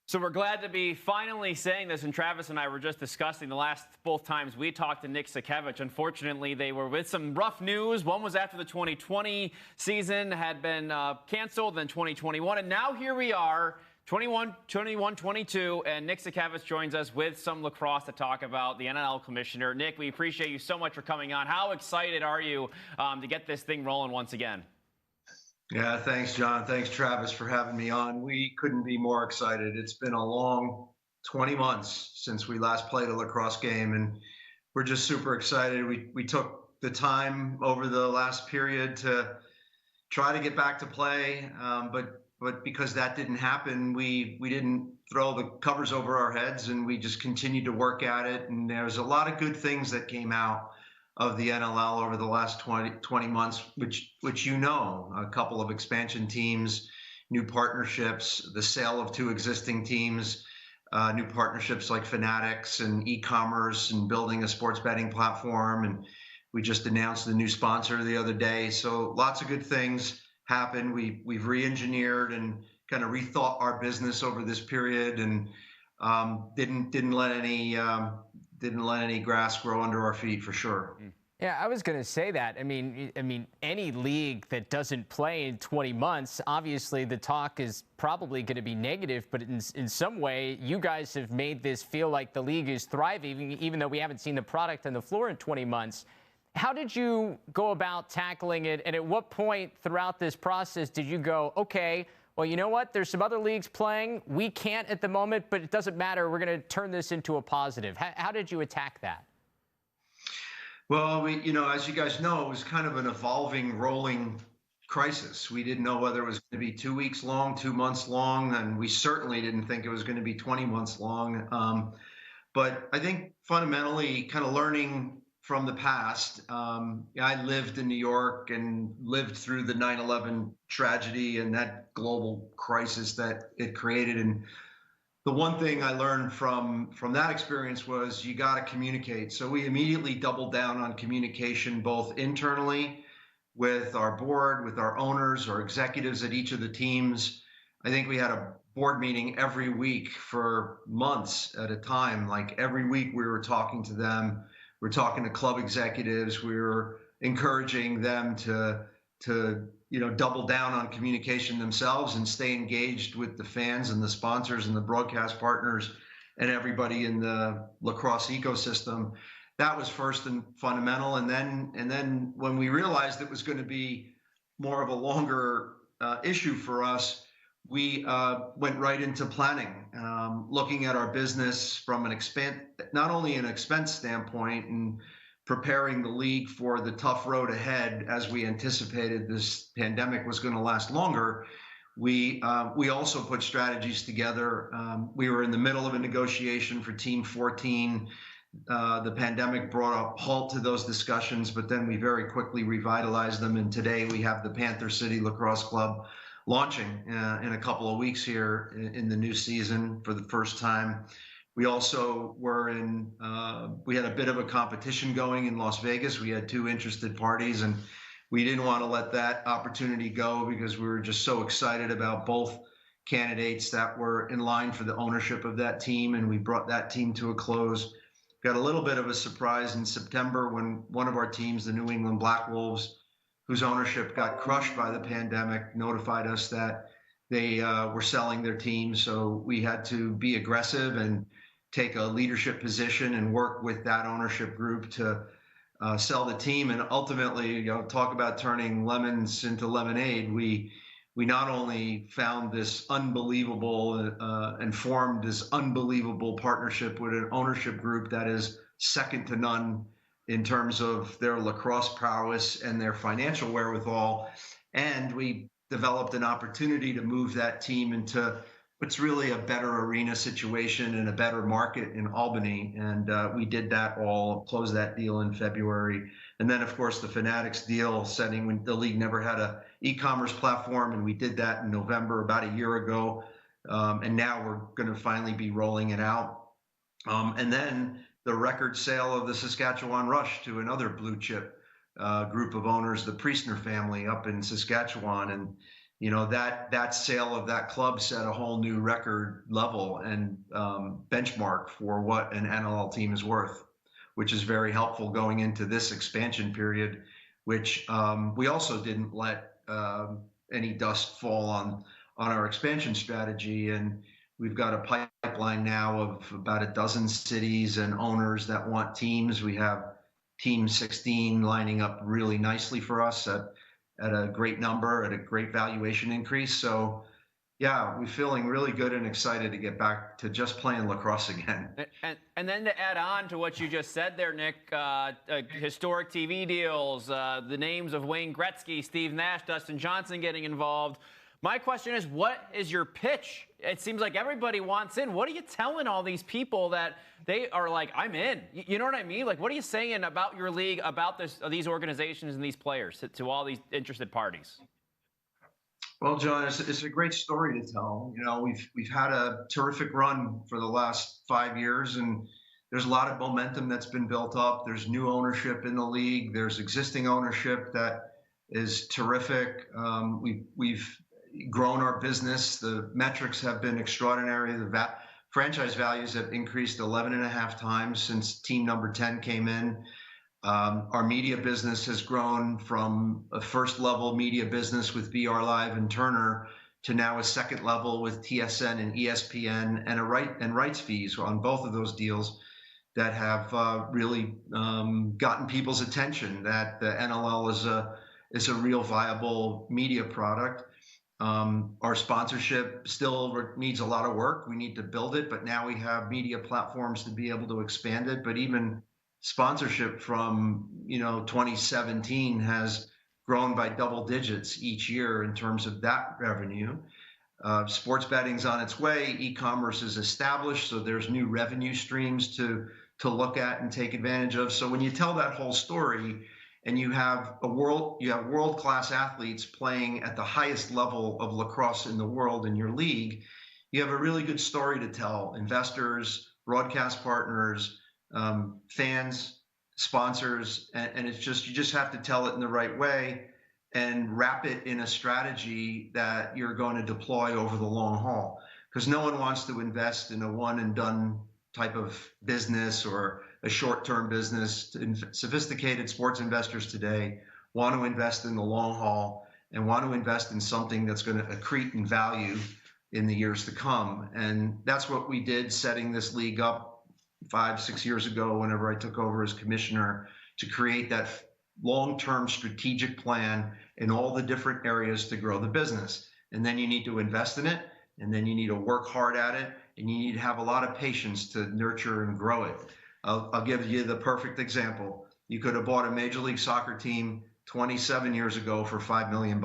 So we're glad to be finally saying this, and Travis and I were just discussing the last both times we talked to Nick Sakiewicz. Unfortunately, they were with some rough news. One was after the 2020 season had been canceled, then 2021, and now here we are, 21-22, and Nick Sakiewicz joins us with some lacrosse to talk about the NLL Commissioner. Nick, we appreciate you so much for coming on. How excited are you to get this thing rolling once again? Yeah, thanks, John. Thanks, Travis, for having me on. We couldn't be more excited. It's been a long 20 months since we last played a lacrosse game, and we're just super excited. We took the time over the last period to try to get back to play, but because that didn't happen, we didn't throw the covers over our heads, and we just continued to work at it. And there's a lot of good things that came out of the NLL over the last 20 months, which a couple of expansion teams, new partnerships, the sale of 2 existing teams, new partnerships like Fanatics and e-commerce and building a sports betting platform. And we just announced the new sponsor the other day. So lots of good things happened. We've re-engineered and kind of rethought our business over this period, and didn't let any grass grow under our feet, for sure. Yeah, I was going to say that. I mean, any league that doesn't play in 20 months, obviously the talk is probably going to be negative, but in some way, you guys have made this feel like the league is thriving, even though we haven't seen the product on the floor in 20 months. How did you go about tackling it, and at what point throughout this process did you go, okay, well, you know what? There's some other leagues playing. We can't at the moment, but it doesn't matter. We're going to turn this into a positive. How did you attack that? Well, as you guys know, it was kind of an evolving, rolling crisis. We didn't know whether it was going to be 2 weeks long, 2 months long, and we certainly didn't think it was going to be 20 months long. But I think fundamentally, kind of learning from the past, I lived in New York and lived through the 9/11 tragedy and that global crisis that it created. And the one thing I learned from that experience was you got to communicate. So we immediately doubled down on communication, both internally with our board, with our owners, our executives at each of the teams. I think we had a board meeting every week for months at a time. Like every week we were talking to them. We're talking to club executives. We were encouraging them to double down on communication themselves and stay engaged with the fans and the sponsors and the broadcast partners and everybody in the lacrosse ecosystem. That was first and fundamental. And then when we realized it was going to be more of a longer issue for us, we went right into planning, looking at our business from not only an expense standpoint and preparing the league for the tough road ahead as we anticipated this pandemic was going to last longer. We also put strategies together. We were in the middle of a negotiation for Team 14. The pandemic brought a halt to those discussions, but then we very quickly revitalized them. And today we have the Panther City Lacrosse Club launching in a couple of weeks here in the new season for the first time. We also we had a bit of a competition going in Las Vegas. We had 2 interested parties, and we didn't want to let that opportunity go because we were just so excited about both candidates that were in line for the ownership of that team, and we brought that team to a close. Got a little bit of a surprise in September when one of our teams, the New England Black Wolves, whose ownership got crushed by the pandemic, notified us that they were selling their team. So we had to be aggressive and take a leadership position and work with that ownership group to sell the team. And ultimately, talk about turning lemons into lemonade. We not only found this unbelievable and formed this unbelievable partnership with an ownership group that is second to none in terms of their lacrosse prowess and their financial wherewithal. And we developed an opportunity to move that team into what's really a better arena situation and a better market in Albany. And we did that all, closed that deal in February. And then, of course, the Fanatics deal setting when the league never had a e-commerce platform. And we did that in November, about a year ago. And now we're going to finally be rolling it out. And then the record sale of the Saskatchewan Rush to another blue chip group of owners, the Priestner family up in Saskatchewan. And that sale of that club set a whole new record level and benchmark for what an NLL team is worth, which is very helpful going into this expansion period, which we also didn't let any dust fall on our expansion strategy. And we've got a pipeline now of about a dozen cities and owners that want teams. We have Team 16 lining up really nicely for us at a great number, at a great valuation increase. So yeah, we're feeling really good and excited to get back to just playing lacrosse again. And then to add on to what you just said there, Nick, historic TV deals, the names of Wayne Gretzky, Steve Nash, Dustin Johnson getting involved. My question is, what is your pitch? It seems like everybody wants in. What are you telling all these people that they are like, I'm in? You know what I mean? Like, what are you saying about your league, about these organizations and these players to all these interested parties? Well, John, it's a great story to tell. We've had a terrific run for the last 5 years, and there's a lot of momentum that's been built up. There's new ownership in the league. There's existing ownership that is terrific. We've grown our business. The metrics have been extraordinary. The franchise values have increased 11.5 times since team number 10 came in. Our media business has grown from a first level media business with BR Live and Turner to now a second level with TSN and ESPN and rights fees on both of those deals that have really gotten people's attention that the NLL is a real viable media product. Our sponsorship still needs a lot of work. We need to build it, but now we have media platforms to be able to expand it. But even sponsorship from 2017 has grown by double digits each year in terms of that revenue. Sports betting's on its way. E-commerce is established, so there's new revenue streams to look at and take advantage of. So when you tell that whole story, and you have world-class athletes playing at the highest level of lacrosse in the world in your league, you have a really good story to tell investors, broadcast partners, fans, sponsors, and you just have to tell it in the right way and wrap it in a strategy that you're going to deploy over the long haul. Because no one wants to invest in a one and done type of business or a short-term business. Sophisticated sports investors today want to invest in the long haul and want to invest in something that's going to accrete in value in the years to come. And that's what we did, setting this league up 5-6 years ago whenever I took over as commissioner, to create that long-term strategic plan in all the different areas to grow the business. And then you need to invest in it, and then you need to work hard at it, and you need to have a lot of patience to nurture and grow it. I'll give you the perfect example. You could have bought a Major League Soccer team 27 years ago for $5 million.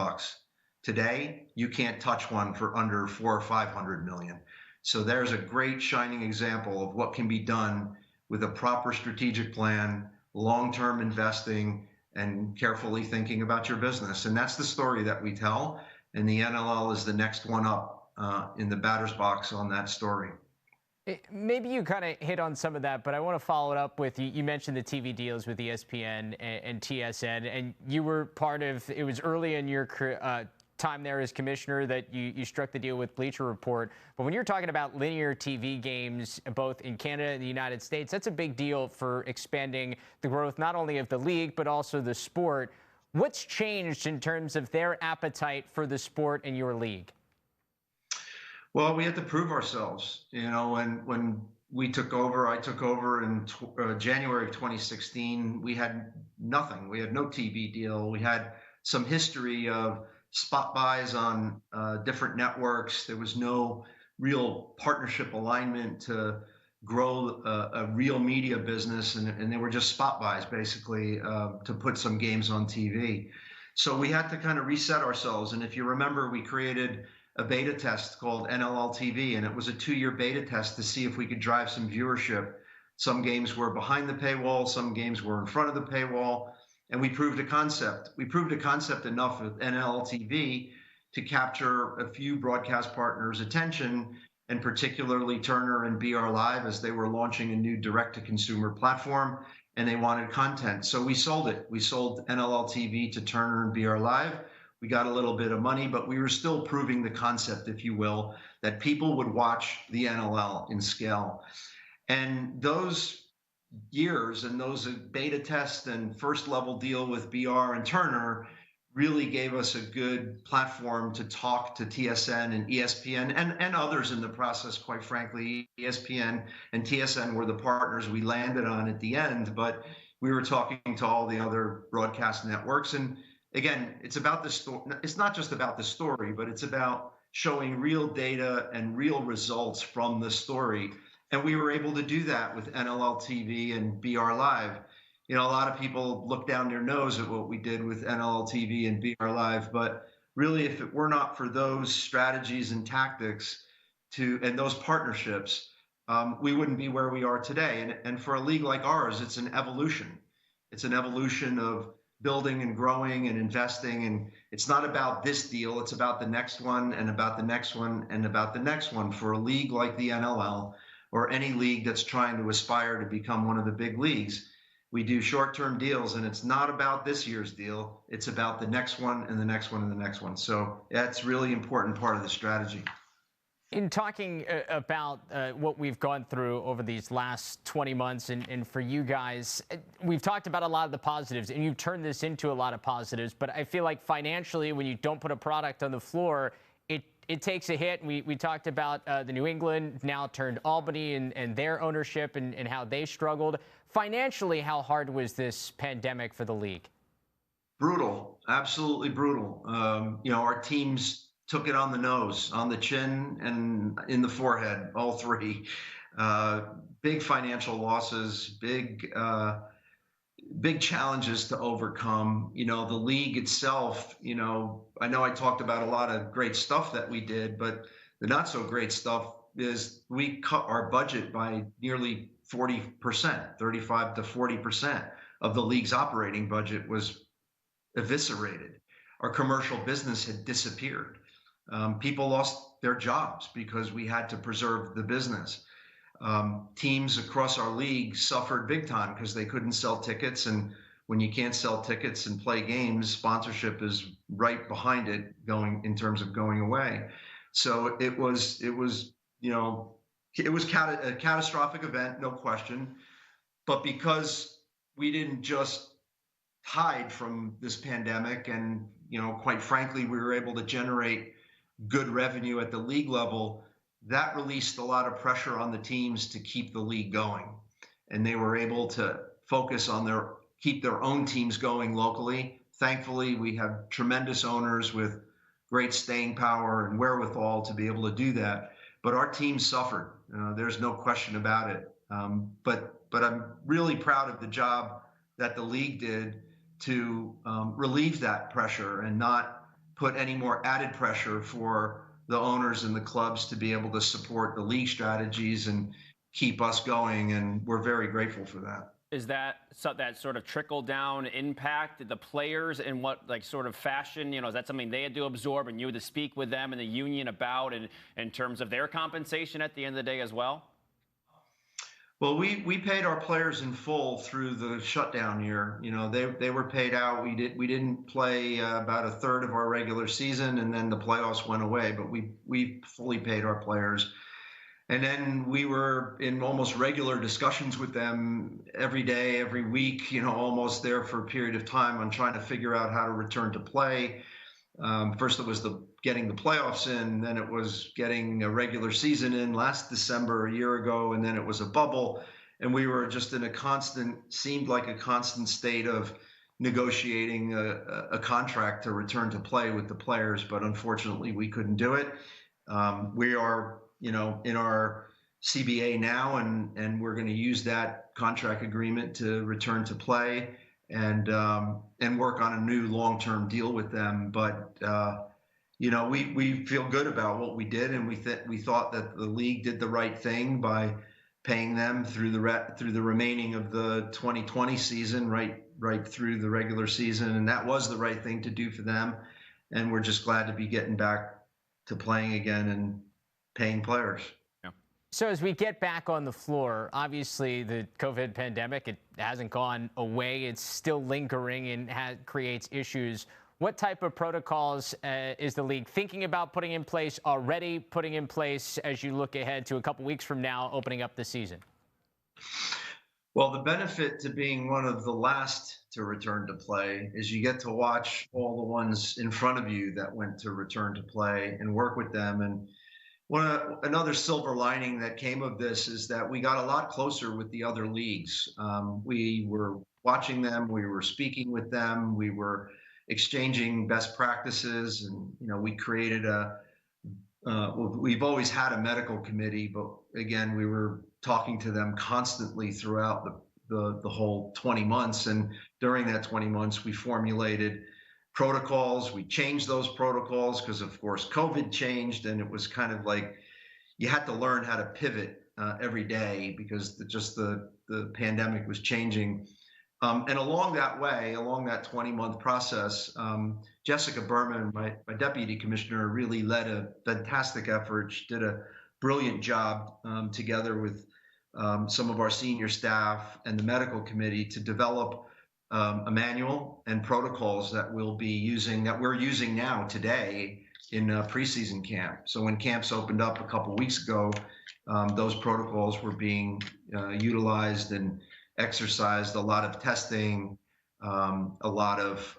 Today, you can't touch one for under $400 or $500 million. So there's a great shining example of what can be done with a proper strategic plan, long-term investing, and carefully thinking about your business. And that's the story that we tell. And the NLL is the next one up in the batter's box on that story. Maybe you kind of hit on some of that, but I want to follow it up with, you mentioned the TV deals with ESPN and TSN, and you were part of, it was early in your time there as commissioner that you struck the deal with Bleacher Report. But when you're talking about linear TV games, both in Canada and the United States, that's a big deal for expanding the growth, not only of the league, but also the sport. What's changed in terms of their appetite for the sport and your league? Well, we had to prove ourselves. When we took over, I took over in January of 2016. We had nothing. We had no TV deal. We had some history of spot buys on different networks. There was no real partnership alignment to grow a real media business, and they were just spot buys, basically, to put some games on TV. So we had to kind of reset ourselves. And if you remember, we created a beta test called NLL TV, and it was a 2-year beta test to see if we could drive some viewership. Some games were behind the paywall, some games were in front of the paywall, and we proved a concept. We proved a concept enough with NLL TV to capture a few broadcast partners' attention, and particularly Turner and BR Live, as they were launching a new direct-to-consumer platform, and they wanted content. So we sold it. We sold NLL TV to Turner and BR Live. We got a little bit of money, but we were still proving the concept, if you will, that people would watch the NLL in scale. And those years and those beta tests and first level deal with BR and Turner really gave us a good platform to talk to TSN and ESPN and others in the process. Quite frankly, ESPN and TSN were the partners we landed on at the end, but we were talking to all the other broadcast networks. And again, it's about the story. It's not just about the story, but it's about showing real data and real results from the story. And we were able to do that with NLL TV and BR Live. You know, a lot of people look down their nose at what we did with NLL TV and BR Live, but really, if it were not for those strategies and tactics and those partnerships, we wouldn't be where we are today. And for a league like ours, it's an evolution. It's an evolution of building and growing and investing. And it's not about this deal. It's about the next one and about the next one and about the next one. For a league like the NLL or any league that's trying to aspire to become one of the big leagues, we do short-term deals, and it's not about this year's deal. It's about the next one and the next one and the next one. So that's really important part of the strategy. In talking about what we've gone through over these last 20 months, and for you guys, we've talked about a lot of the positives, and you've turned this into a lot of positives, but I feel like financially, when you don't put a product on the floor, it takes a hit. We talked about the New England now turned Albany and their ownership and how they struggled. Financially, how hard was this pandemic for the league? Brutal, absolutely brutal. You know, our teams took it on the nose, on the chin, and in the forehead, all three. Big financial losses, big challenges to overcome. You know, the league itself, you know I talked about a lot of great stuff that we did, but the not so great stuff is we cut our budget by nearly 40%, 35 to 40% of the league's operating budget was eviscerated. Our commercial business had disappeared. People lost their jobs because we had to preserve the business. Teams across our league suffered big time because they couldn't sell tickets. And when you can't sell tickets and play games, sponsorship is right behind it in terms of going away. So it was a catastrophic event, no question. But because we didn't just hide from this pandemic and, quite frankly, we were able to generate good revenue at the league level, that released a lot of pressure on the teams to keep the league going. And they were able to focus on keep their own teams going locally. Thankfully, we have tremendous owners with great staying power and wherewithal to be able to do that. But our team suffered. There's no question about it. But I'm really proud of the job that the league did to relieve that pressure and not put any more added pressure for the owners and the clubs to be able to support the league strategies and keep us going. And we're very grateful for that. Is that sort of trickle down impact the players in what sort of fashion? Is that something they had to absorb and you had to speak with them and the union about in terms of their compensation at the end of the day as well? Well, we paid our players in full through the shutdown year. They were paid out. We didn't play about a third of our regular season, and then the playoffs went away. But we fully paid our players. And then we were in almost regular discussions with them every day, every week, almost there for a period of time on trying to figure out how to return to play. First, it was getting the playoffs in, then it was getting a regular season in last December, a year ago, and then it was a bubble. And we were just in seemed like a constant state of negotiating a contract to return to play with the players, but unfortunately we couldn't do it. We are in our CBA now, and we're going to use that contract agreement to return to play and work on a new long-term deal with them. But we feel good about what we did, and we thought that the league did the right thing by paying them through the remaining of the 2020 season, right through the regular season, and that was the right thing to do for them. And we're just glad to be getting back to playing again and paying players. Yeah. So as we get back on the floor, obviously the COVID pandemic, it hasn't gone away. It's still lingering and creates issues. What type of protocols is the league thinking about putting in place, already putting in place, as you look ahead to a couple weeks from now opening up the season? Well, the benefit to being one of the last to return to play is you get to watch all the ones in front of you that went to return to play and work with them. And another silver lining that came of this is that we got a lot closer with the other leagues. We were watching them, we were speaking with them, we were exchanging best practices, and we created we've always had a medical committee, but again, we were talking to them constantly throughout the whole 20 months. And during that 20 months, we formulated protocols. We changed those protocols because, of course, COVID changed, and it was kind of like you had to learn how to pivot every day because the pandemic was changing. And along that way, along that 20-month process, Jessica Berman, my deputy commissioner, really led a fantastic effort. She did a brilliant job together with some of our senior staff and the medical committee to develop a manual and protocols that we're using now today in preseason camp. So when camps opened up a couple weeks ago, those protocols were being utilized and exercised. A lot of testing, a lot of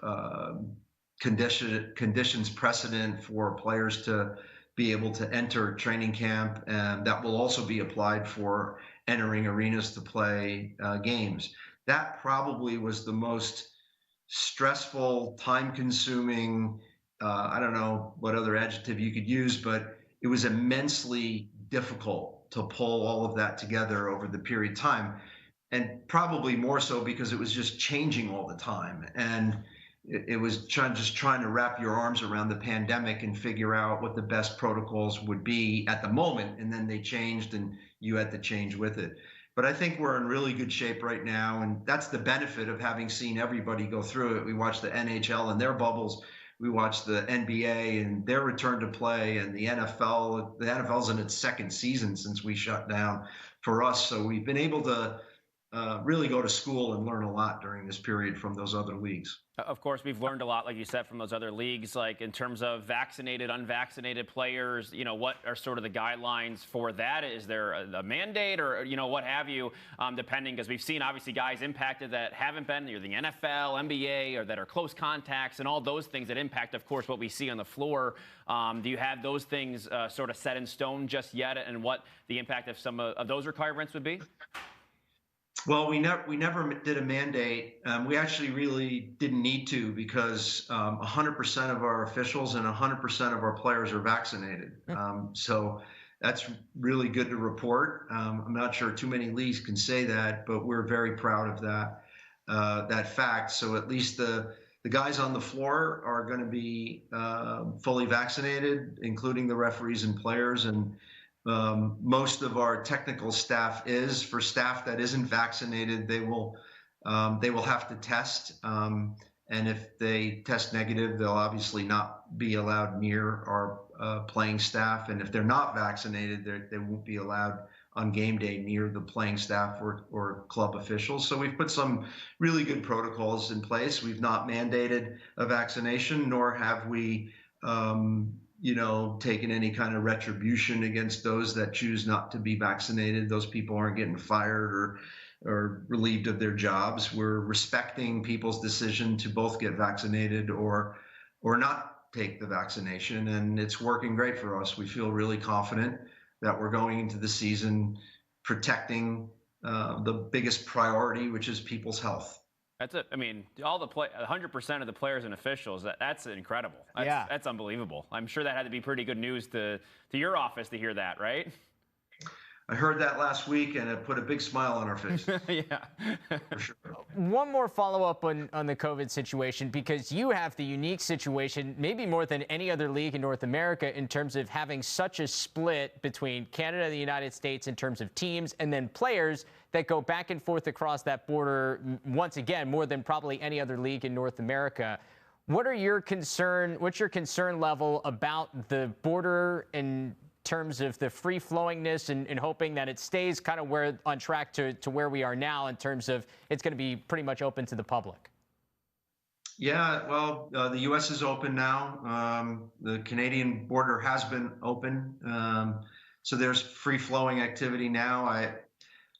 conditions precedent for players to be able to enter training camp, and that will also be applied for entering arenas to play games. That probably was the most stressful, time-consuming, I don't know what other adjective you could use, but it was immensely difficult to pull all of that together over the period of time. And probably more so because it was just changing all the time. And it was just trying to wrap your arms around the pandemic and figure out what the best protocols would be at the moment. And then they changed and you had to change with it. But I think we're in really good shape right now. And that's the benefit of having seen everybody go through it. We watched the NHL and their bubbles. We watched the NBA and their return to play, and the NFL. The NFL's in its second season since we shut down for us. So we've been able to really go to school and learn a lot during this period from those other leagues. Of course, we've learned a lot, like you said, from those other leagues, like in terms of vaccinated, unvaccinated players. What are sort of the guidelines for that? Is there a mandate or, what have you, depending, because we've seen obviously guys impacted that haven't been, either the NFL, NBA, or that are close contacts and all those things that impact, of course, what we see on the floor. Do you have those things sort of set in stone just yet, and what the impact of some of those requirements would be? Well, we never did a mandate. We actually really didn't need to because 100% of our officials and 100% of our players are vaccinated. So that's really good to report. I'm not sure too many leagues can say that, but we're very proud of that fact. So at least the guys on the floor are going to be fully vaccinated, including the referees and players. And most of our technical staff is. For staff that isn't vaccinated, they will have to test, and if they test negative, they'll obviously not be allowed near our playing staff. And if they're not vaccinated, they won't be allowed on game day near the playing staff or club officials. So we've put some really good protocols in place. We've not mandated a vaccination, nor have we taken any kind of retribution against those that choose not to be vaccinated. Those people aren't getting fired or relieved of their jobs. We're respecting people's decision to both get vaccinated or not take the vaccination, and it's working great for us. We feel really confident that we're going into the season protecting the biggest priority, which is people's health. That's it. I mean, 100% of the players and officials, that's incredible. That's unbelievable. I'm sure that had to be pretty good news to your office to hear that, right? I heard that last week, and it put a big smile on our face. Yeah. For sure. One more follow-up on the COVID situation, because you have the unique situation, maybe more than any other league in North America, in terms of having such a split between Canada and the United States in terms of teams, and then players that go back and forth across that border, once again, more than probably any other league in North America. What's your concern level about the border in terms of the free-flowingness and hoping that it stays kind of on track to where we are now in terms of it's going to be pretty much open to the public? Yeah, well, the U.S. is open now. The Canadian border has been open. So there's free flowing activity now. I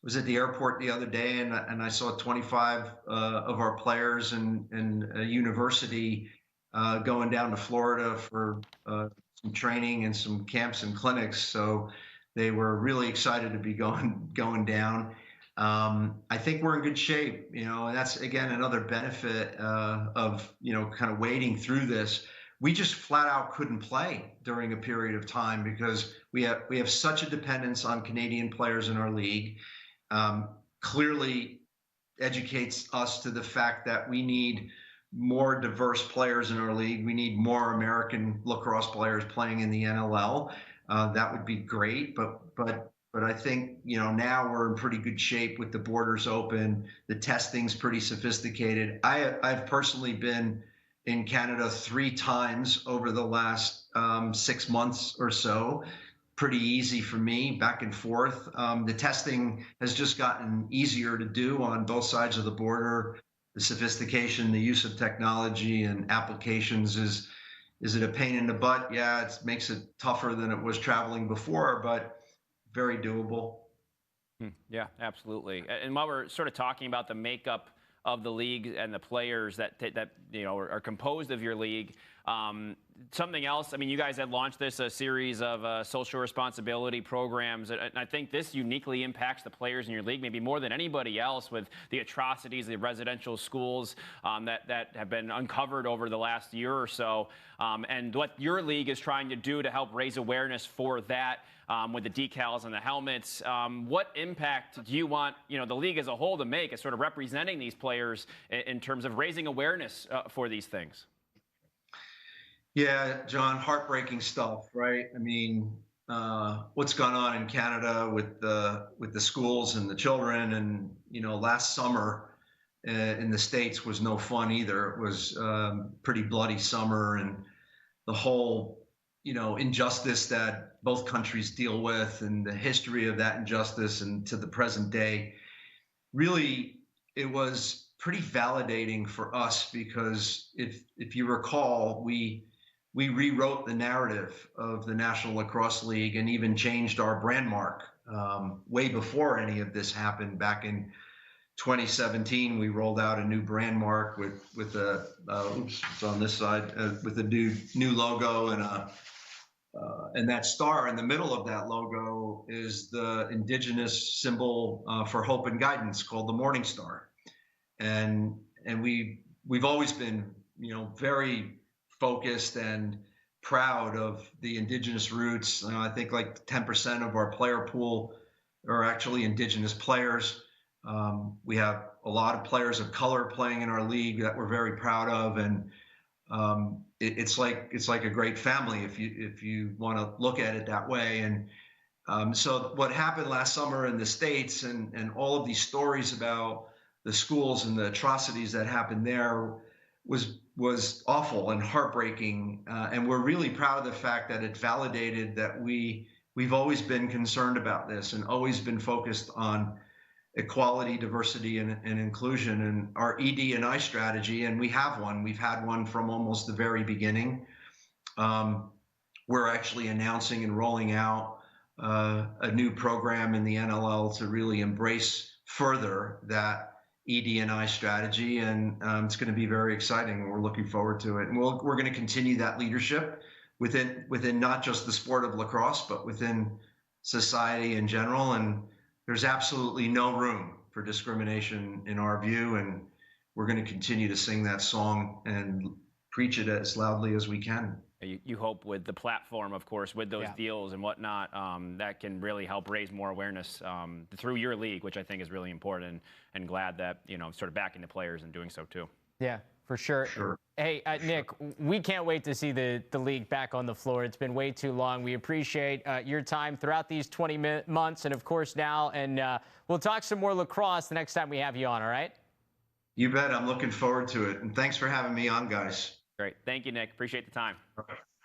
was at the airport the other day and I saw 25 of our players and a university going down to Florida for some training and some camps and clinics. So they were really excited to be going down. I think we're in good shape, and that's again another benefit of kind of wading through this. We just flat out couldn't play during a period of time because we have such a dependence on Canadian players in our league. Clearly educates us to the fact that we need more diverse players in our league. We need more American lacrosse players playing in the NLL. That would be great, but I think now we're in pretty good shape with the borders open. The testing's pretty sophisticated. I've personally been in Canada 3 times over the last 6 months or so. Pretty easy for me, back and forth. The testing has just gotten easier to do on both sides of the border. The sophistication, the use of technology and applications is it a pain in the butt? Yeah, it makes it tougher than it was traveling before, but very doable. Yeah, absolutely. And while we're sort of talking about the makeup of the league and the players that are composed of your league, something else. I mean, you guys had launched a series of social responsibility programs, and I think this uniquely impacts the players in your league maybe more than anybody else, with the atrocities, the residential schools that have been uncovered over the last year or so, and what your league is trying to do to help raise awareness for that. With the decals and the helmets, what impact do you want the league as a whole to make as sort of representing these players in terms of raising awareness for these things? Yeah, John, heartbreaking stuff, right? I mean, what's gone on in Canada with the schools and the children, and last summer in the States was no fun either. It was pretty bloody summer, and the whole injustice that both countries deal with and the history of that injustice and to the present day. Really, it was pretty validating for us because if you recall, we rewrote the narrative of the National Lacrosse League and even changed our brand mark way before any of this happened. Back in 2017, we rolled out a new brand mark with a it's on this side with a new logo and that star in the middle of that logo is the indigenous symbol for hope and guidance called the Morning Star. And we've always been very focused and proud of the indigenous roots. I think like 10% of our player pool are actually indigenous players. We have a lot of players of color playing in our league that we're very proud of, and it's like a great family if you want to look at it that way. And so what happened last summer in the States and all of these stories about the schools and the atrocities that happened there was awful and heartbreaking. And we're really proud of the fact that it validated that we've always been concerned about this and always been focused on equality, diversity, and inclusion, and our ED&I strategy. And we have one. We've had one from almost the very beginning. We're actually announcing and rolling out a new program in the NLL to really embrace further that ED&I strategy, and it's going to be very exciting, and we're looking forward to it. And we're going to continue that leadership within not just the sport of lacrosse, but within society in general. And there's absolutely no room for discrimination in our view, and we're going to continue to sing that song and preach it as loudly as we can. You hope with the platform, of course, with those deals and whatnot, that can really help raise more awareness through your league, which I think is really important, and glad that, sort of backing the players and doing so too. Yeah, for sure. Sure. Hey, Nick, we can't wait to see the league back on the floor. It's been way too long. We appreciate your time throughout these 20 months and, of course, now. And we'll talk some more lacrosse the next time we have you on, all right? You bet. I'm looking forward to it. And thanks for having me on, guys. Great. Thank you, Nick. Appreciate the time. All right.